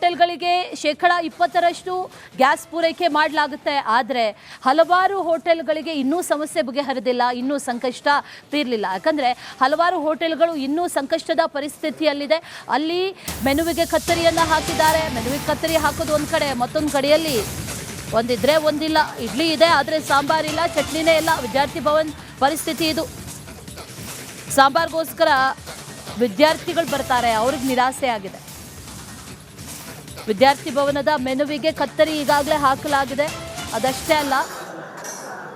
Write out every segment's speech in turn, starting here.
ಹೋಟೆಲ್ಗಳಿಗೆ 20% gas ಪೂರೈಕೆ ಮಾಡಲಾಗುತ್ತೆ. ಆದರೆ ಹಲವಾರು ಹೋಟೆಲ್ಗಳಿಗೆ ಇನ್ನೂ ಸಮಸ್ಯೆ ಬಗೆಹರಿದಿಲ್ಲ, ಇನ್ನೂ ಸಂಕಷ್ಟ ತೀರಲಿಲ್ಲ. ಯಾಕಂದರೆ ಹಲವಾರು ಹೋಟೆಲ್ಗಳು ಇನ್ನೂ ಸಂಕಷ್ಟದ ಪರಿಸ್ಥಿತಿಯಲ್ಲಿದೆ. ಅಲ್ಲಿ ಮೆನುವಿಗೆ ಕತ್ತರಿಯನ್ನು ಹಾಕಿದ್ದಾರೆ. ಮೆನುವಿಗೆ ಕತ್ತರಿ ಹಾಕೋದು ಒಂದು ಕಡೆ, ಮತ್ತೊಂದು ಕಡೆಯಲ್ಲಿ ಒಂದಿದ್ರೆ ಒಂದಿಲ್ಲ. ಇಡ್ಲಿ ಇದೆ ಆದರೆ ಸಾಂಬಾರಿಲ್ಲ, ಚಟ್ನಿನೇ ಇಲ್ಲ. ವಿದ್ಯಾರ್ಥಿ ಭವನ್ ಪರಿಸ್ಥಿತಿ ಇದು. ಸಾಂಬಾರ್ಗೋಸ್ಕರ ವಿದ್ಯಾರ್ಥಿಗಳು ಬರ್ತಾರೆ, ಅವ್ರಿಗೆ ನಿರಾಸೆ ಆಗಿದೆ. ವಿದ್ಯಾರ್ಥಿ ಭವನದ ಮೆನುವಿಗೆ ಕತ್ತರಿ ಈಗಾಗಲೇ ಹಾಕಲಾಗಿದೆ. ಅದಷ್ಟೇ ಅಲ್ಲ,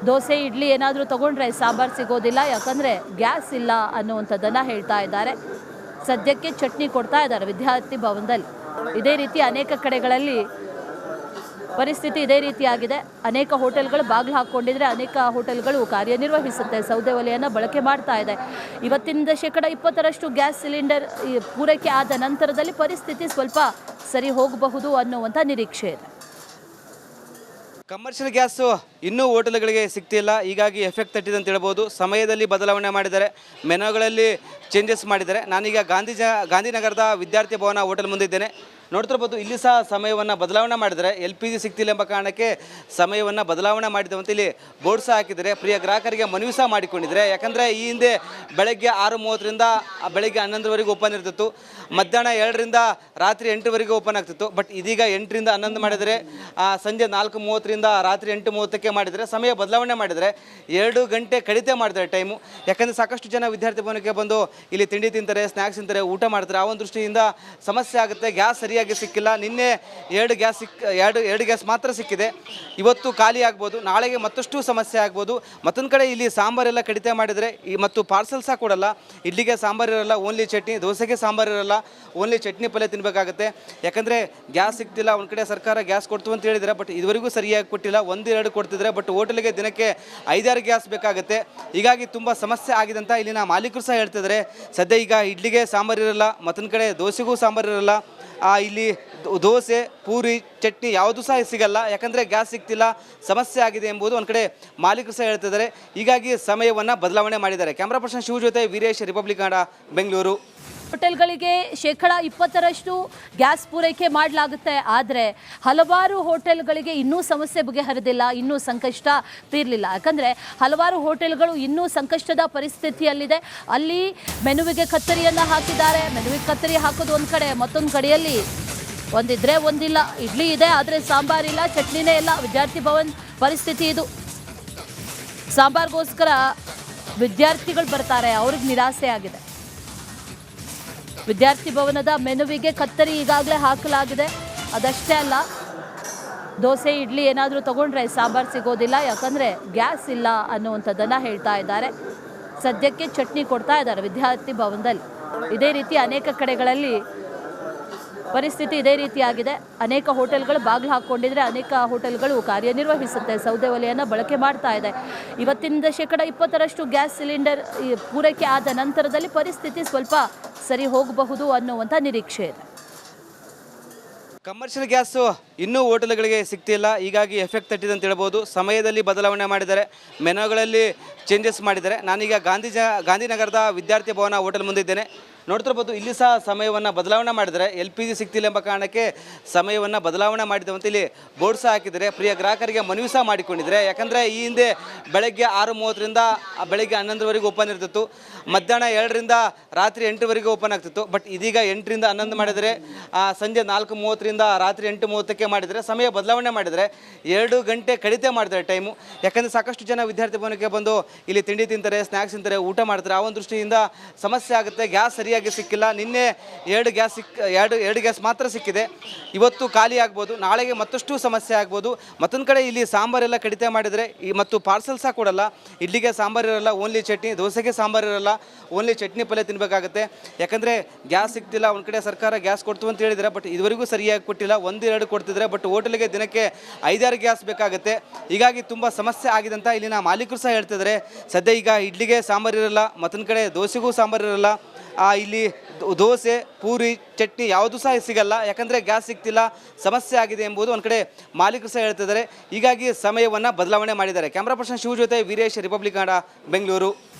ದೋಸೆ ಇಡ್ಲಿ ಏನಾದರೂ ತಗೊಂಡ್ರೆ ಸಾಂಬಾರು ಸಿಗೋದಿಲ್ಲ, ಯಾಕಂದರೆ ಗ್ಯಾಸ್ ಇಲ್ಲ ಅನ್ನುವಂಥದ್ದನ್ನು ಹೇಳ್ತಾ ಇದ್ದಾರೆ. ಸದ್ಯಕ್ಕೆ ಚಟ್ನಿ ಕೊಡ್ತಾ ಇದ್ದಾರೆ ವಿದ್ಯಾರ್ಥಿ ಭವನದಲ್ಲಿ. ಇದೇ ರೀತಿ ಅನೇಕ ಕಡೆಗಳಲ್ಲಿ ಪರಿಸ್ಥಿತಿ ಇದೇ ರೀತಿಯಾಗಿದೆ. ಅನೇಕ ಹೋಟೆಲ್ಗಳು ಬಾಗಿಲು ಹಾಕ್ಕೊಂಡಿದ್ರೆ ಅನೇಕ ಹೋಟೆಲ್ಗಳು ಕಾರ್ಯನಿರ್ವಹಿಸುತ್ತೆ, ಸೌದೆ ಒಲೆಯನ್ನು ಬಳಕೆ ಮಾಡ್ತಾ ಇದೆ. ಇವತ್ತಿನಿಂದ 20% ಗ್ಯಾಸ್ ಸಿಲಿಂಡರ್ ಪೂರೈಕೆ ಆದ ನಂತರದಲ್ಲಿ ಪರಿಸ್ಥಿತಿ ಸ್ವಲ್ಪ ಸರಿ ಹೋಗಬಹುದು ಅನ್ನುವಂಥ ನಿರೀಕ್ಷೆ ಇದೆ. ಕಮರ್ಷಿಯಲ್ ಗ್ಯಾಸು ಇನ್ನೂ ಹೋಟೆಲ್ಗಳಿಗೆ ಸಿಗ್ತಿಲ್ಲ, ಹೀಗಾಗಿ ಎಫೆಕ್ಟ್ ತಟ್ಟಿದೆ ಅಂತ ಹೇಳ್ಬೋದು. ಸಮಯದಲ್ಲಿ ಬದಲಾವಣೆ ಮಾಡಿದ್ದಾರೆ, ಮೆನುಗಳಲ್ಲಿ ಚೇಂಜಸ್ ಮಾಡಿದ್ದಾರೆ. ನಾನೀಗ ಗಾಂಧಿನಗರದ ವಿದ್ಯಾರ್ಥಿ ಭವನ ಹೋಟೆಲ್ ಮುಂದಿದ್ದೇನೆ. ನೋಡ್ತಿರ್ಬೋದು, ಇಲ್ಲಿ ಸಹ ಸಮಯವನ್ನು ಬದಲಾವಣೆ ಮಾಡಿದರೆ LPG ಸಿಗ್ತಿಲ್ಲ ಎಂಬ ಕಾರಣಕ್ಕೆ ಸಮಯವನ್ನು ಬದಲಾವಣೆ ಮಾಡಿದ್ದೇವೆ ಅಂತ ಇಲ್ಲಿ ಬೋರ್ಡ್ ಸಹ ಹಾಕಿದ್ದಾರೆ. ಪ್ರಿಯ ಗ್ರಾಹಕರಿಗೆ ಮನವಿ ಸಹ ಮಾಡಿಕೊಂಡಿದ್ದಾರೆ. ಯಾಕಂದರೆ ಈ ಹಿಂದೆ ಬೆಳಗ್ಗೆ 6:30ರಿಂದ ಬೆಳಗ್ಗೆ 11ವರೆಗೆ ಓಪನ್ ಇರ್ತಿತ್ತು, ಮಧ್ಯಾಹ್ನ 2ರಿಂದ ರಾತ್ರಿ 8ವರೆಗೆ ಓಪನ್ ಆಗ್ತಿತ್ತು. ಬಟ್ ಇದೀಗ 8ರಿಂದ 11 ಮಾಡಿದರೆ, ಸಂಜೆ 4:30ರಿಂದ ರಾತ್ರಿ 8:30ಕ್ಕೆ ಮಾಡಿದರೆ, ಸಮಯ ಬದಲಾವಣೆ ಮಾಡಿದರೆ 2 ಗಂಟೆ ಕಡಿತ ಮಾಡಿದ್ದಾರೆ ಟೈಮು. ಯಾಕಂದರೆ ಸಾಕಷ್ಟು ಜನ ವಿದ್ಯಾರ್ಥಿ ಭವನಕ್ಕೆ ಬಂದು ಇಲ್ಲಿ ತಿಂಡಿ ತಿಂತಾರೆ, ಸ್ನ್ಯಾಕ್ಸ್ ತಿಂತಾರೆ, ಊಟ ಮಾಡ್ತಾರೆ. ಆ ಒಂದು ದೃಷ್ಟಿಯಿಂದ ಸಮಸ್ಯೆ ಆಗುತ್ತೆ. ಗ್ಯಾಸ್ ಸರಿಯಾಗಿ ಸಿಕ್ಕಿಲ್ಲ. ನಿನ್ನೆ 2 ಗ್ಯಾಸ್ ಮಾತ್ರ ಸಿಕ್ಕಿದೆ. ಇವತ್ತು ಖಾಲಿ ಆಗ್ಬೋದು, ನಾಳೆಗೆ ಮತ್ತಷ್ಟು ಸಮಸ್ಯೆ ಆಗ್ಬೋದು. ಮತ್ತೊಂದು ಕಡೆ ಇಲ್ಲಿ ಸಾಂಬಾರೆಲ್ಲ ಕಡಿತ ಮಾಡಿದರೆ ಮತ್ತು ಪಾರ್ಸಲ್ ಸಹ ಕೊಡಲ್ಲ. ಇಡ್ಲಿಗೆ ಸಾಂಬಾರು ಇರಲ್ಲ, ಓನ್ಲಿ ಚಟ್ನಿ. ದೋಸೆಗೆ ಸಾಂಬಾರು ಇರಲ್ಲ, ಓನ್ಲಿ ಚಟ್ನಿ ಪಲ್ಯ ತಿನ್ನಬೇಕಾಗತ್ತೆ. ಯಾಕಂದರೆ ಗ್ಯಾಸ್ ಸಿಗ್ತಿಲ್ಲ. ಒಂದು ಕಡೆ ಸರ್ಕಾರ ಗ್ಯಾಸ್ ಕೊಡ್ತು ಅಂತ ಹೇಳಿದರೆ, ಬಟ್ ಇದುವರೆಗೂ ಸರಿಯಾಗಿ ಕೊಟ್ಟಿಲ್ಲ. 1-2 ಕೊಡ್ತಿದ್ರೆ, ಬಟ್ ಹೋಟೆಲ್ಗೆ ದಿನಕ್ಕೆ 5-6 ಗ್ಯಾಸ್ ಬೇಕಾಗುತ್ತೆ. ಹೀಗಾಗಿ ತುಂಬ ಸಮಸ್ಯೆ ಆಗಿದೆ ಅಂತ ಇಲ್ಲಿನ ಮಾಲೀಕರು ಸಹ ಹೇಳ್ತಿದ್ದಾರೆ. ಸದ್ಯ ಈಗ ಇಡ್ಲಿಗೆ ಸಾಂಬಾರು ಇರಲ್ಲ, ಮತ್ತೊಂದು ಕಡೆ ದೋಸೆಗೂ ಸಾಂಬಾರು ಇರಲ್ಲ. ಇಲ್ಲಿ ದೋಸೆ, ಪೂರಿ, ಚಟ್ನಿ ಯಾವುದು ಸಹ ಸಿಗಲ್ಲ. ಯಾಕಂದರೆ ಗ್ಯಾಸ್ ಸಿಗ್ತಿಲ್ಲ, ಸಮಸ್ಯೆ ಆಗಿದೆ ಎಂಬುದು ಒಂದು ಕಡೆ ಮಾಲೀಕರು ಸಹ ಹೇಳ್ತಿದ್ದಾರೆ. ಹೀಗಾಗಿ ಸಮಯವನ್ನು ಬದಲಾವಣೆ ಮಾಡಿದ್ದಾರೆ. ಕ್ಯಾಮ್ರಾ ಪರ್ಸನ್ ಶಿವ ಜೊತೆ ವೀರೇಶ್, ರಿಪಬ್ಲಿಕ್ ಕನ್ನಡ, ಬೆಂಗಳೂರು. ಹೋಟೆಲ್ಗಳಿಗೆ 20% ಗ್ಯಾಸ್ ಪೂರೈಕೆ ಮಾಡಲಾಗುತ್ತೆ. ಆದರೆ ಹಲವಾರು ಹೋಟೆಲ್ಗಳಿಗೆ ಇನ್ನೂ ಸಮಸ್ಯೆ ಬಗೆಹರಿದಿಲ್ಲ, ಇನ್ನೂ ಸಂಕಷ್ಟ ತೀರಲಿಲ್ಲ. ಯಾಕಂದರೆ ಹಲವಾರು ಹೋಟೆಲ್ಗಳು ಇನ್ನೂ ಸಂಕಷ್ಟದ ಪರಿಸ್ಥಿತಿಯಲ್ಲಿದೆ. ಅಲ್ಲಿ ಮೆನುವಿಗೆ ಕತ್ತರಿಯನ್ನು ಹಾಕಿದ್ದಾರೆ. ಮೆನುವಿಗೆ ಕತ್ತರಿ ಹಾಕೋದು ಒಂದು ಕಡೆ, ಮತ್ತೊಂದು ಕಡೆಯಲ್ಲಿ ಒಂದಿದ್ರೆ ಒಂದಿಲ್ಲ. ಇಡ್ಲಿ ಇದೆ ಆದರೆ ಸಾಂಬಾರಿಲ್ಲ, ಚಟ್ನಿನೇ ಇಲ್ಲ. ವಿದ್ಯಾರ್ಥಿ ಭವನ್ ಪರಿಸ್ಥಿತಿ ಇದು. ಸಾಂಬಾರ್ಗೋಸ್ಕರ ವಿದ್ಯಾರ್ಥಿಗಳು ಬರ್ತಾರೆ, ಅವ್ರಿಗೆ ನಿರಾಸೆ ಆಗಿದೆ. ವಿದ್ಯಾರ್ಥಿ ಭವನದ ಮೆನುವಿಗೆ ಕತ್ತರಿ ಈಗಾಗಲೇ ಹಾಕಲಾಗಿದೆ. ಅದಷ್ಟೇ ಅಲ್ಲ, ದೋಸೆ ಇಡ್ಲಿ ಏನಾದರೂ ತಗೊಂಡ್ರೆ ಸಾಂಬಾರು ಸಿಗೋದಿಲ್ಲ, ಯಾಕಂದರೆ ಗ್ಯಾಸ್ ಇಲ್ಲ ಅನ್ನುವಂಥದ್ದನ್ನು ಹೇಳ್ತಾ ಇದ್ದಾರೆ. ಸದ್ಯಕ್ಕೆ ಚಟ್ನಿ ಕೊಡ್ತಾ ಇದ್ದಾರೆ ವಿದ್ಯಾರ್ಥಿ ಭವನದಲ್ಲಿ. ಇದೇ ರೀತಿ ಅನೇಕ ಕಡೆಗಳಲ್ಲಿ ಪರಿಸ್ಥಿತಿ ಇದೇ ರೀತಿಯಾಗಿದೆ. ಅನೇಕ ಹೋಟೆಲ್ಗಳು ಬಾಗಿಲು ಹಾಕ್ಕೊಂಡಿದ್ರೆ ಅನೇಕ ಹೋಟೆಲ್ಗಳು ಕಾರ್ಯನಿರ್ವಹಿಸುತ್ತೆ, ಸೌದೆ ಒಲೆಯನ್ನು ಬಳಕೆ ಮಾಡ್ತಾ ಇದೆ. ಇವತ್ತಿನಿಂದ 20% ಗ್ಯಾಸ್ ಸಿಲಿಂಡರ್ ಪೂರೈಕೆ ಆದ ನಂತರದಲ್ಲಿ ಪರಿಸ್ಥಿತಿ ಸ್ವಲ್ಪ ಸರಿ ಹೋಗಬಹುದು ಅನ್ನುವಂಥ ನಿರೀಕ್ಷೆ ಇದೆ. ಕಮರ್ಷಿಯಲ್ ಗ್ಯಾಸು ಇನ್ನೂ ಹೋಟೆಲ್ಗಳಿಗೆ ಸಿಗ್ತಿಲ್ಲ, ಹೀಗಾಗಿ ಎಫೆಕ್ಟ್ ತಟ್ಟಿದೆ ಅಂತ ಹೇಳ್ಬೋದು. ಸಮಯದಲ್ಲಿ ಬದಲಾವಣೆ ಮಾಡಿದ್ದಾರೆ, ಮೆನುಗಳಲ್ಲಿ ಚೇಂಜಸ್ ಮಾಡಿದ್ದಾರೆ. ನಾನೀಗ ಗಾಂಧಿನಗರದ ವಿದ್ಯಾರ್ಥಿ ಭವನ ಹೋಟೆಲ್ ಮುಂದಿದ್ದೇನೆ. ನೋಡ್ತಿರ್ಬೋದು, ಇಲ್ಲಿ ಸಹ ಸಮಯವನ್ನು ಬದಲಾವಣೆ ಮಾಡಿದರೆ LPG ಸಿಗ್ತಿಲ್ಲ ಎಂಬ ಕಾರಣಕ್ಕೆ ಸಮಯವನ್ನು ಬದಲಾವಣೆ ಮಾಡಿದ್ದೇವೆ ಅಂತ ಇಲ್ಲಿ ಬೋರ್ಡ್ ಸಹ ಹಾಕಿದ್ದಾರೆ. ಪ್ರಿಯ ಗ್ರಾಹಕರಿಗೆ ಮನವಿ ಸಹ ಮಾಡಿಕೊಂಡಿದ್ದಾರೆ. ಯಾಕಂದರೆ ಈ ಹಿಂದೆ ಬೆಳಗ್ಗೆ 6:30ರಿಂದ ಬೆಳಗ್ಗೆ 11ವರೆಗೆ ಓಪನ್ ಇರ್ತಿತ್ತು, ಮಧ್ಯಾಹ್ನ 2ರಿಂದ ರಾತ್ರಿ 8ವರೆಗೆ ಓಪನ್ ಆಗ್ತಿತ್ತು. ಬಟ್ ಇದೀಗ 8ರಿಂದ 11 ಮಾಡಿದರೆ, ಸಂಜೆ 4:30ರಿಂದ ರಾತ್ರಿ 8:30ಕ್ಕೆ ಮಾಡಿದರೆ, ಸಮಯ ಬದಲಾವಣೆ ಮಾಡಿದರೆ 2 ಗಂಟೆ ಕಡಿತ ಮಾಡಿದ್ದಾರೆ ಟೈಮು. ಯಾಕಂದರೆ ಸಾಕಷ್ಟು ಜನ ವಿದ್ಯಾರ್ಥಿ ಭವನಕ್ಕೆ ಬಂದು ಇಲ್ಲಿ ತಿಂಡಿ ತಿಂತಾರೆ, ಸ್ನ್ಯಾಕ್ಸ್ ತಿಂತಾರೆ, ಊಟ ಮಾಡ್ತಾರೆ. ಆ ಒಂದು ದೃಷ್ಟಿಯಿಂದ ಸಮಸ್ಯೆ ಆಗುತ್ತೆ. ಗ್ಯಾಸ್ ಸರಿಯಾಗಿ ಸಿಕ್ಕಿಲ್ಲ. ನಿನ್ನೆ 2 ಗ್ಯಾಸ್ ಮಾತ್ರ ಸಿಕ್ಕಿದೆ. ಇವತ್ತು ಖಾಲಿ ಆಗ್ಬೋದು, ನಾಳೆಗೆ ಮತ್ತಷ್ಟು ಸಮಸ್ಯೆ ಆಗ್ಬೋದು. ಮತ್ತೊಂದು ಕಡೆ ಇಲ್ಲಿ ಸಾಂಬಾರೆಲ್ಲ ಕಡಿತ ಮಾಡಿದರೆ ಮತ್ತು ಪಾರ್ಸಲ್ ಸಹ ಕೊಡಲ್ಲ. ಇಡ್ಲಿಗೆ ಸಾಂಬಾರು ಇರಲ್ಲ, ಓನ್ಲಿ ಚಟ್ನಿ. ದೋಸೆಗೆ ಸಾಂಬಾರು ಇರಲ್ಲ, ಓನ್ಲಿ ಚಟ್ನಿ ಪಲ್ಯ ತಿನ್ನಬೇಕಾಗತ್ತೆ. ಯಾಕಂದರೆ ಗ್ಯಾಸ್ ಸಿಗ್ತಿಲ್ಲ. ಒಂದು ಕಡೆ ಸರ್ಕಾರ ಗ್ಯಾಸ್ ಕೊಡ್ತು ಅಂತ ಹೇಳಿದರೆ, ಬಟ್ ಇದುವರೆಗೂ ಸರಿಯಾಗಿ ಕೊಟ್ಟಿಲ್ಲ. 1-2 ಕೊಡ್ತಿದ್ರೆ, ಬಟ್ ಹೋಟೆಲ್ಗೆ ದಿನಕ್ಕೆ 5-6 ಗ್ಯಾಸ್ ಬೇಕಾಗುತ್ತೆ. ಹೀಗಾಗಿ ತುಂಬ ಸಮಸ್ಯೆ ಆಗಿದೆ ಅಂತ ಇಲ್ಲಿನ ಮಾಲೀಕರು ಸಹ ಹೇಳ್ತಿದ್ದಾರೆ. ಸದ್ಯ ಈಗ ಇಡ್ಲಿಗೆ ಸಾಂಬಾರು ಇರಲ್ಲ, ಮತ್ತೊಂದು ಕಡೆ ದೋಸೆಗೂ ಸಾಂಬಾರು ಇರಲ್ಲ. ಇಲ್ಲಿ ದೋಸೆ, ಪೂರಿ, ಚಟ್ನಿ ಯಾವುದು ಸಹ ಸಿಗಲ್ಲ. ಯಾಕಂದರೆ ಗ್ಯಾಸ್ ಸಿಗ್ತಿಲ್ಲ, ಸಮಸ್ಯೆ ಆಗಿದೆ ಎಂಬುದು ಒಂದು ಕಡೆ ಮಾಲೀಕರು ಸಹ ಹೇಳ್ತಿದ್ದಾರೆ. ಹೀಗಾಗಿ ಸಮಯವನ್ನು ಬದಲಾವಣೆ ಮಾಡಿದ್ದಾರೆ. ಕ್ಯಾಮ್ರಾ ಪರ್ಸನ್ ಶಿವ ಜೊತೆ ವೀರೇಶ್, ರಿಪಬ್ಲಿಕ್ ಕನ್ನಡ, ಬೆಂಗಳೂರು.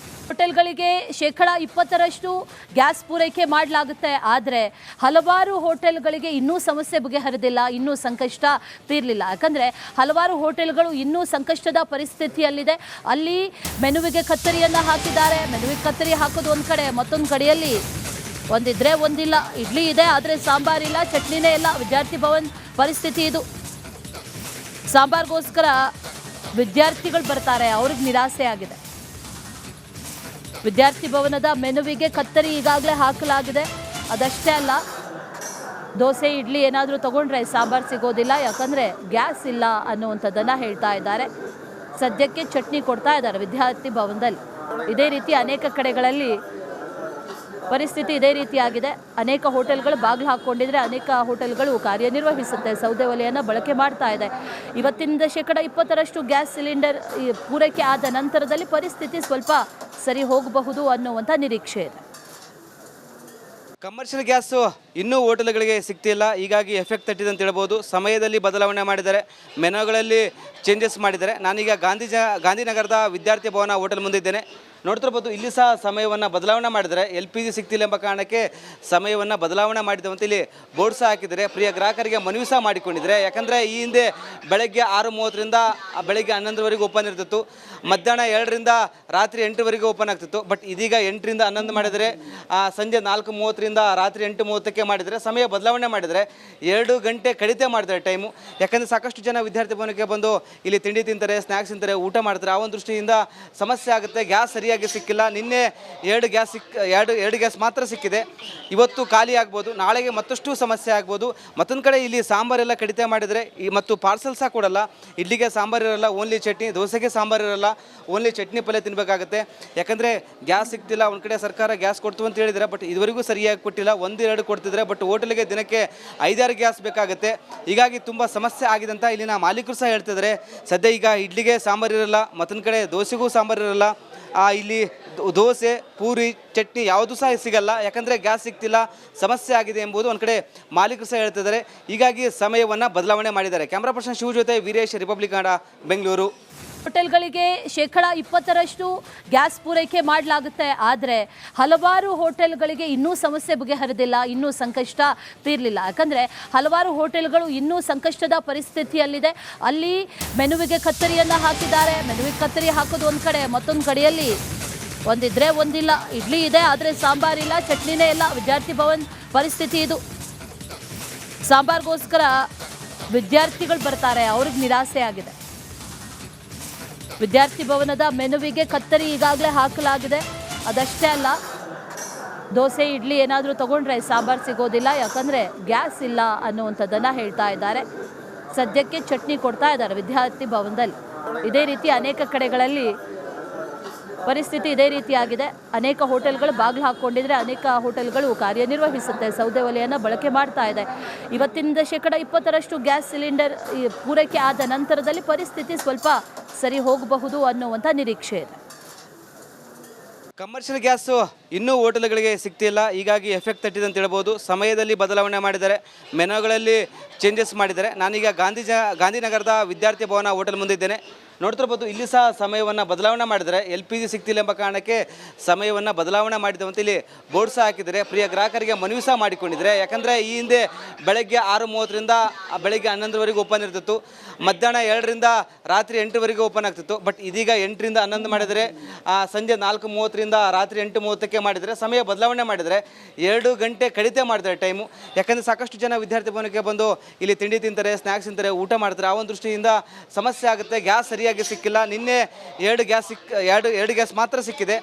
ಹೋಟೆಲ್ಗಳಿಗೆ 20% ಗ್ಯಾಸ್ ಪೂರೈಕೆ ಮಾಡಲಾಗುತ್ತೆ. ಆದರೆ ಹಲವಾರು ಹೋಟೆಲ್ಗಳಿಗೆ ಇನ್ನೂ ಸಮಸ್ಯೆ ಬಗೆಹರಿದಿಲ್ಲ, ಇನ್ನೂ ಸಂಕಷ್ಟ ತೀರಲಿಲ್ಲ. ಯಾಕಂದರೆ ಹಲವಾರು ಹೋಟೆಲ್ಗಳು ಇನ್ನೂ ಸಂಕಷ್ಟದ ಪರಿಸ್ಥಿತಿಯಲ್ಲಿದೆ. ಅಲ್ಲಿ ಮೆನುವಿಗೆ ಕತ್ತರಿಯನ್ನು ಹಾಕಿದ್ದಾರೆ. ಮೆನುವಿಗೆ ಕತ್ತರಿ ಹಾಕೋದು ಒಂದು ಕಡೆ, ಮತ್ತೊಂದು ಕಡೆಯಲ್ಲಿ ಒಂದಿದ್ರೆ ಒಂದಿಲ್ಲ. ಇಡ್ಲಿ ಇದೆ ಆದರೆ ಸಾಂಬಾರಿಲ್ಲ, ಚಟ್ನಿನೇ ಇಲ್ಲ. ವಿದ್ಯಾರ್ಥಿ ಭವನ್ ಪರಿಸ್ಥಿತಿ ಇದು. ಸಾಂಬಾರ್ಗೋಸ್ಕರ ವಿದ್ಯಾರ್ಥಿಗಳು ಬರ್ತಾರೆ, ಅವ್ರಿಗೆ ನಿರಾಸೆ ಆಗಿದೆ. ವಿದ್ಯಾರ್ಥಿ ಭವನದ ಮೆನುವಿಗೆ ಕತ್ತರಿ ಈಗಾಗಲೇ ಹಾಕಲಾಗಿದೆ. ಅದಷ್ಟೇ ಅಲ್ಲ, ದೋಸೆ ಇಡ್ಲಿ ಏನಾದರೂ ತೊಗೊಂಡ್ರೆ ಸಾಂಬಾರು ಸಿಗೋದಿಲ್ಲ, ಯಾಕಂದರೆ ಗ್ಯಾಸ್ ಇಲ್ಲ ಅನ್ನುವಂಥದ್ದನ್ನು ಹೇಳ್ತಾ ಇದ್ದಾರೆ. ಸದ್ಯಕ್ಕೆ ಚಟ್ನಿ ಕೊಡ್ತಾ ಇದ್ದಾರೆ ವಿದ್ಯಾರ್ಥಿ ಭವನದಲ್ಲಿ. ಇದೇ ರೀತಿ ಅನೇಕ ಕಡೆಗಳಲ್ಲಿ ಪರಿಸ್ಥಿತಿ ಇದೇ ರೀತಿಯಾಗಿದೆ. ಅನೇಕ ಹೋಟೆಲ್ಗಳು ಬಾಗಿಲು ಹಾಕ್ಕೊಂಡಿದ್ರೆ ಅನೇಕ ಹೋಟೆಲ್ಗಳು ಕಾರ್ಯನಿರ್ವಹಿಸುತ್ತೆ, ಸೌದೆ ಒಲೆಯನ್ನು ಬಳಕೆ ಮಾಡ್ತಾ ಇದೆ. ಇವತ್ತಿನಿಂದ 20% ಗ್ಯಾಸ್ ಸಿಲಿಂಡರ್ ಪೂರೈಕೆ ಆದ ನಂತರದಲ್ಲಿ ಪರಿಸ್ಥಿತಿ ಸ್ವಲ್ಪ ಸರಿ ಹೋಗಬಹುದು ಅನ್ನುವಂಥ ನಿರೀಕ್ಷೆ ಇದೆ. ಕಮರ್ಷಿಯಲ್ ಗ್ಯಾಸು ಇನ್ನೂ ಹೋಟೆಲ್ಗಳಿಗೆ ಸಿಗ್ತಿಲ್ಲ, ಹೀಗಾಗಿ ಎಫೆಕ್ಟ್ ತಟ್ಟಿದೆ ಅಂತ ಹೇಳ್ಬೋದು. ಸಮಯದಲ್ಲಿ ಬದಲಾವಣೆ ಮಾಡಿದ್ದಾರೆ, ಮೆನುಗಳಲ್ಲಿ ಚೇಂಜಸ್ ಮಾಡಿದ್ದಾರೆ. ನಾನೀಗ ಗಾಂಧಿನಗರದ ವಿದ್ಯಾರ್ಥಿ ಭವನ ಹೋಟೆಲ್ ಮುಂದಿದ್ದೇನೆ. ನೋಡ್ತಿರ್ಬೋದು, ಇಲ್ಲಿ ಸಹ ಸಮಯವನ್ನು ಬದಲಾವಣೆ ಮಾಡಿದರೆ LPG ಸಿಗ್ತಿಲ್ಲ ಎಂಬ ಕಾರಣಕ್ಕೆ ಸಮಯವನ್ನು ಬದಲಾವಣೆ ಮಾಡಿದ್ದೇವೆ ಅಂತ ಇಲ್ಲಿ ಬೋರ್ಡ್ ಸಹ ಹಾಕಿದ್ದಾರೆ. ಪ್ರಿಯ ಗ್ರಾಹಕರಿಗೆ ಮನವಿ ಸಹ ಮಾಡಿಕೊಂಡಿದ್ದಾರೆ. ಯಾಕಂದರೆ ಈ ಹಿಂದೆ ಬೆಳಗ್ಗೆ 6:30ರಿಂದ ಬೆಳಗ್ಗೆ 11ವರೆಗೂ ಓಪನ್ ಇರ್ತಿತ್ತು, ಮಧ್ಯಾಹ್ನ 2ರಿಂದ ರಾತ್ರಿ 8ವರೆಗೂ ಓಪನ್ ಆಗ್ತಿತ್ತು. ಬಟ್ ಇದೀಗ 8ರಿಂದ 11 ಮಾಡಿದರೆ, ಸಂಜೆ 4:30ರಿಂದ ರಾತ್ರಿ 8:30ಕ್ಕೆ ಮಾಡಿದರೆ, ಸಮಯ ಬದಲಾವಣೆ ಮಾಡಿದರೆ 2 ಗಂಟೆ ಕಡಿತ ಮಾಡಿದ್ದಾರೆ ಟೈಮು. ಯಾಕಂದರೆ ಸಾಕಷ್ಟು ಜನ ವಿದ್ಯಾರ್ಥಿ ಭವನಕ್ಕೆ ಬಂದು ಇಲ್ಲಿ ತಿಂಡಿ ತಿಂತಾರೆ, ಸ್ನ್ಯಾಕ್ಸ್ ತಿಂತಾರೆ, ಊಟ ಮಾಡ್ತಾರೆ. ಆ ಒಂದು ದೃಷ್ಟಿಯಿಂದ ಸಮಸ್ಯೆ ಆಗುತ್ತೆ. ಗ್ಯಾಸ್ ಸರಿಯಾಗಿ ಸಿಕ್ಕಿಲ್ಲ. ನಿನ್ನೆ 2 ಗ್ಯಾಸ್ ಮಾತ್ರ ಸಿಕ್ಕಿದೆ. ಇವತ್ತು ಖಾಲಿ ಆಗ್ಬೋದು, ನಾಳೆಗೆ ಮತ್ತಷ್ಟು ಸಮಸ್ಯೆ ಆಗ್ಬೋದು. ಮತ್ತೊಂದು ಕಡೆ ಇಲ್ಲಿ ಸಾಂಬಾರೆಲ್ಲ ಕಡಿತ ಮಾಡಿದರೆ ಮತ್ತು ಪಾರ್ಸಲ್ ಸಹ ಕೊಡಲ್ಲ. ಇಡ್ಲಿಗೆ ಸಾಂಬಾರು ಇರಲ್ಲ, ಓನ್ಲಿ ಚಟ್ನಿ. ದೋಸೆಗೆ ಸಾಂಬಾರು ಇರಲ್ಲ, ಓನ್ಲಿ ಚಟ್ನಿ ಪಲ್ಯ ತಿನ್ನಬೇಕಾಗುತ್ತೆ. ಯಾಕಂದರೆ ಗ್ಯಾಸ್ ಸಿಗ್ತಿಲ್ಲ. ಒಂದು ಕಡೆ ಸರ್ಕಾರ ಗ್ಯಾಸ್ ಕೊಡ್ತು ಅಂತ ಹೇಳಿದರೆ, ಬಟ್ ಇದುವರೆಗೂ ಸರಿಯಾಗಿ ಕೊಟ್ಟಿಲ್ಲ. 1-2 ಕೊಡ್ತಿದ್ರೆ, ಬಟ್ ಹೋಟೆಲ್ಗೆ ದಿನಕ್ಕೆ 5-6 ಗ್ಯಾಸ್ ಬೇಕಾಗುತ್ತೆ. ಹೀಗಾಗಿ ತುಂಬ ಸಮಸ್ಯೆ ಆಗಿದೆ ಅಂತ ಇಲ್ಲಿನ ಮಾಲೀಕರು ಸಹ ಹೇಳ್ತಿದ್ದಾರೆ. ಸದ್ಯ ಈಗ ಇಡ್ಲಿಗೆ ಸಾಂಬಾರು ಇರಲ್ಲ, ಮತ್ತೊಂದು ಕಡೆ ದೋಸೆಗೂ ಸಾಂಬಾರು ಇರಲ್ಲ. ಇಲ್ಲಿ ದೋಸೆ, ಪೂರಿ, ಚಟ್ನಿ ಯಾವುದು ಸಹ ಸಿಗಲ್ಲ. ಯಾಕಂದರೆ ಗ್ಯಾಸ್ ಸಿಗ್ತಿಲ್ಲ, ಸಮಸ್ಯೆ ಆಗಿದೆ ಎಂಬುದು ಒಂದು ಕಡೆ ಮಾಲೀಕರು ಸಹ ಹೇಳ್ತಿದ್ದಾರೆ. ಹೀಗಾಗಿ ಸಮಯವನ್ನು ಬದಲಾವಣೆ ಮಾಡಿದ್ದಾರೆ. ಕ್ಯಾಮ್ರಾ ಪರ್ಸನ್ ಶಿವ ಜೊತೆ ವೀರೇಶ್, ರಿಪಬ್ಲಿಕ್ ಕನ್ನಡ, ಬೆಂಗಳೂರು. ಹೋಟೆಲ್ಗಳಿಗೆ 20% ಗ್ಯಾಸ್ ಪೂರೈಕೆ ಮಾಡಲಾಗುತ್ತೆ. ಆದರೆ ಹಲವಾರು ಹೋಟೆಲ್ಗಳಿಗೆ ಇನ್ನೂ ಸಮಸ್ಯೆ ಬಗೆಹರಿದಿಲ್ಲ, ಇನ್ನೂ ಸಂಕಷ್ಟ ತೀರಲಿಲ್ಲ. ಯಾಕಂದರೆ ಹಲವಾರು ಹೋಟೆಲ್ಗಳು ಇನ್ನೂ ಸಂಕಷ್ಟದ ಪರಿಸ್ಥಿತಿಯಲ್ಲಿದೆ. ಅಲ್ಲಿ ಮೆನುವಿಗೆ ಕತ್ತರಿಯನ್ನು ಹಾಕಿದ್ದಾರೆ. ಮೆನುವಿಗೆ ಕತ್ತರಿ ಹಾಕೋದು ಒಂದು ಕಡೆ, ಮತ್ತೊಂದು ಕಡೆಯಲ್ಲಿ ಒಂದಿದ್ರೆ ಒಂದಿಲ್ಲ. ಇಡ್ಲಿ ಇದೆ ಆದರೆ ಸಾಂಬಾರಿಲ್ಲ, ಚಟ್ನಿನೇ ಇಲ್ಲ. ವಿದ್ಯಾರ್ಥಿ ಭವನ್ ಪರಿಸ್ಥಿತಿ ಇದು. ಸಾಂಬಾರ್ಗೋಸ್ಕರ ವಿದ್ಯಾರ್ಥಿಗಳು ಬರ್ತಾರೆ, ಅವ್ರಿಗೆ ನಿರಾಸೆ ಆಗಿದೆ. ವಿದ್ಯಾರ್ಥಿ ಭವನದ ಮೆನುವಿಗೆ ಕತ್ತರಿ ಈಗಾಗಲೇ ಹಾಕಲಾಗಿದೆ. ಅದಷ್ಟೇ ಅಲ್ಲ, ದೋಸೆ ಇಡ್ಲಿ ಏನಾದರೂ ತೊಗೊಂಡ್ರೆ ಸಾಂಬಾರು ಸಿಗೋದಿಲ್ಲ, ಯಾಕಂದರೆ ಗ್ಯಾಸ್ ಇಲ್ಲ ಅನ್ನುವಂಥದ್ದನ್ನು ಹೇಳ್ತಾ ಇದ್ದಾರೆ. ಸದ್ಯಕ್ಕೆ ಚಟ್ನಿ ಕೊಡ್ತಾ ಇದ್ದಾರೆ ವಿದ್ಯಾರ್ಥಿ ಭವನದಲ್ಲಿ. ಇದೇ ರೀತಿ ಅನೇಕ ಕಡೆಗಳಲ್ಲಿ ಪರಿಸ್ಥಿತಿ ಇದೇ ರೀತಿಯಾಗಿದೆ. ಅನೇಕ ಹೋಟೆಲ್ಗಳು ಬಾಗಿಲು ಹಾಕ್ಕೊಂಡಿದ್ರೆ ಅನೇಕ ಹೋಟೆಲ್ಗಳು ಕಾರ್ಯನಿರ್ವಹಿಸುತ್ತೆ, ಸೌದೆ ಒಲೆಯನ್ನು ಬಳಕೆ ಮಾಡ್ತಾ ಇದೆ. ಇವತ್ತಿನಿಂದ 20% ಗ್ಯಾಸ್ ಸಿಲಿಂಡರ್ ಪೂರೈಕೆ ಆದ ನಂತರದಲ್ಲಿ ಪರಿಸ್ಥಿತಿ ಸ್ವಲ್ಪ ಸರಿ ಹೋಗಬಹುದು ಅನ್ನುವಂಥ ನಿರೀಕ್ಷೆ ಇದೆ. ಕಮರ್ಷಿಯಲ್ ಗ್ಯಾಸು ಇನ್ನೂ ಹೋಟೆಲ್ಗಳಿಗೆ ಸಿಗ್ತಿಲ್ಲ, ಹೀಗಾಗಿ ಎಫೆಕ್ಟ್ ತಟ್ಟಿದೆ ಅಂತ ಹೇಳ್ಬೋದು. ಸಮಯದಲ್ಲಿ ಬದಲಾವಣೆ ಮಾಡಿದ್ದಾರೆ, ಮೆನುಗಳಲ್ಲಿ ಚೇಂಜಸ್ ಮಾಡಿದ್ದಾರೆ. ನಾನೀಗ ಗಾಂಧಿನಗರದ ವಿದ್ಯಾರ್ಥಿ ಭವನ ಹೋಟೆಲ್ ಮುಂದಿದ್ದೇನೆ. ನೋಡ್ತಿರ್ಬೋದು, ಇಲ್ಲಿ ಸಹ ಸಮಯವನ್ನು ಬದಲಾವಣೆ ಮಾಡಿದರೆ LPG ಸಿಗ್ತಿಲ್ಲ ಎಂಬ ಕಾರಣಕ್ಕೆ ಸಮಯವನ್ನು ಬದಲಾವಣೆ ಮಾಡಿದ್ದೇವೆ ಅಂತ ಇಲ್ಲಿ ಬೋರ್ಡ್ ಸಹ ಹಾಕಿದ್ದಾರೆ. ಪ್ರಿಯ ಗ್ರಾಹಕರಿಗೆ ಮನವಿ ಸಹ ಮಾಡಿಕೊಂಡಿದ್ದಾರೆ. ಯಾಕಂದರೆ ಈ ಹಿಂದೆ ಬೆಳಗ್ಗೆ 6:30ರಿಂದ ಬೆಳಗ್ಗೆ 11ವರೆಗೂ ಓಪನ್ ಇರ್ತಿತ್ತು, ಮಧ್ಯಾಹ್ನ 2ರಿಂದ ರಾತ್ರಿ 8ವರೆಗೂ ಓಪನ್ ಆಗ್ತಿತ್ತು. ಬಟ್ ಇದೀಗ 8ರಿಂದ 11 ಮಾಡಿದರೆ, ಸಂಜೆ 4:30ರಿಂದ ರಾತ್ರಿ 8:30ಕ್ಕೆ ಮಾಡಿದರೆ, ಸಮಯ ಬದಲಾವಣೆ ಮಾಡಿದರೆ 2 ಗಂಟೆ ಕಡಿತ ಮಾಡಿದ್ದಾರೆ ಟೈಮು. ಯಾಕಂದರೆ ಸಾಕಷ್ಟು ಜನ ವಿದ್ಯಾರ್ಥಿ ಭವನಕ್ಕೆ ಬಂದು ಇಲ್ಲಿ ತಿಂಡಿ ತಿಂತಾರೆ, ಸ್ನ್ಯಾಕ್ಸ್ ತಿಂತಾರೆ, ಊಟ ಮಾಡ್ತಾರೆ. ಆ ಒಂದು ದೃಷ್ಟಿಯಿಂದ ಸಮಸ್ಯೆ ಆಗುತ್ತೆ. ಗ್ಯಾಸ್ ಸರಿಯಾಗಿ ಸಿಕ್ಕಿಲ್ಲ. ನಿನ್ನೆ 2 ಗ್ಯಾಸ್ ಮಾತ್ರ ಸಿಕ್ಕಿದೆ.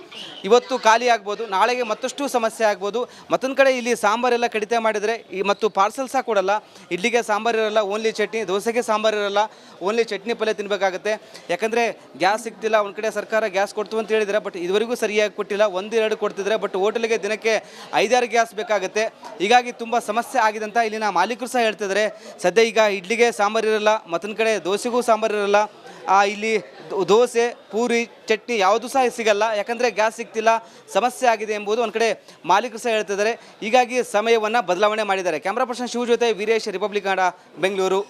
ಇವತ್ತು ಖಾಲಿ ಆಗ್ಬೋದು, ನಾಳೆಗೆ ಮತ್ತಷ್ಟು ಸಮಸ್ಯೆ ಆಗ್ಬೋದು. ಮತ್ತೊಂದು ಕಡೆ ಇಲ್ಲಿ ಸಾಂಬಾರೆಲ್ಲ ಕಡಿತ ಮಾಡಿದರೆ ಮತ್ತು ಪಾರ್ಸಲ್ ಸಹ ಕೊಡಲ್ಲ. ಇಡ್ಲಿಗೆ ಸಾಂಬಾರು ಇರಲ್ಲ, ಓನ್ಲಿ ಚಟ್ನಿ. ದೋಸೆಗೆ ಸಾಂಬಾರು ಇರಲ್ಲ, ಓನ್ಲಿ ಚಟ್ನಿ ಪಲ್ಯ ತಿನ್ನಬೇಕಾಗುತ್ತೆ. ಯಾಕಂದರೆ ಗ್ಯಾಸ್ ಸಿಗ್ತಿಲ್ಲ. ಒಂದು ಕಡೆ ಸರ್ಕಾರ ಗ್ಯಾಸ್ ಕೊಡ್ತು ಅಂತ ಹೇಳಿದರೆ, ಬಟ್ ಇದುವರೆಗೂ ಸರಿಯಾಗಿ ಕೊಟ್ಟಿಲ್ಲ. 1-2 ಕೊಡ್ತಿದ್ರೆ, ಬಟ್ ಹೋಟೆಲ್ಗೆ ದಿನಕ್ಕೆ 5-6 ಗ್ಯಾಸ್ ಬೇಕಾಗುತ್ತೆ. ಹೀಗಾಗಿ ತುಂಬ ಸಮಸ್ಯೆ ಆಗಿದೆ ಅಂತ ಇಲ್ಲಿನ ಮಾಲೀಕರು ಸಹ ಹೇಳ್ತಿದ್ದಾರೆ. ಸದ್ಯ ಈಗ ಇಡ್ಲಿಗೆ ಸಾಂಬಾರು ಇರಲ್ಲ, ಮತ್ತೊಂದು ಕಡೆ ದೋಸೆಗೂ ಸಾಂಬಾರು ಇರಲ್ಲ. ಇಲ್ಲಿ ದೋಸೆ, ಪೂರಿ, ಚಟ್ನಿ ಯಾವುದು ಸಹ ಸಿಗಲ್ಲ. ಯಾಕಂದರೆ ಗ್ಯಾಸ್ ಸಿಗ್ತಿಲ್ಲ, ಸಮಸ್ಯೆ ಆಗಿದೆ ಎಂಬುದು ಒಂದು ಕಡೆ ಮಾಲೀಕರು ಸಹ ಹೇಳ್ತಿದ್ದಾರೆ. ಹೀಗಾಗಿ ಸಮಯವನ್ನು ಬದಲಾವಣೆ ಮಾಡಿದ್ದಾರೆ. ಕ್ಯಾಮ್ರಾ ಪರ್ಸನ್ ಶಿವ ಜೊತೆ ವೀರೇಶ್, ರಿಪಬ್ಲಿಕ್ ಕನ್ನಡ, ಬೆಂಗಳೂರು.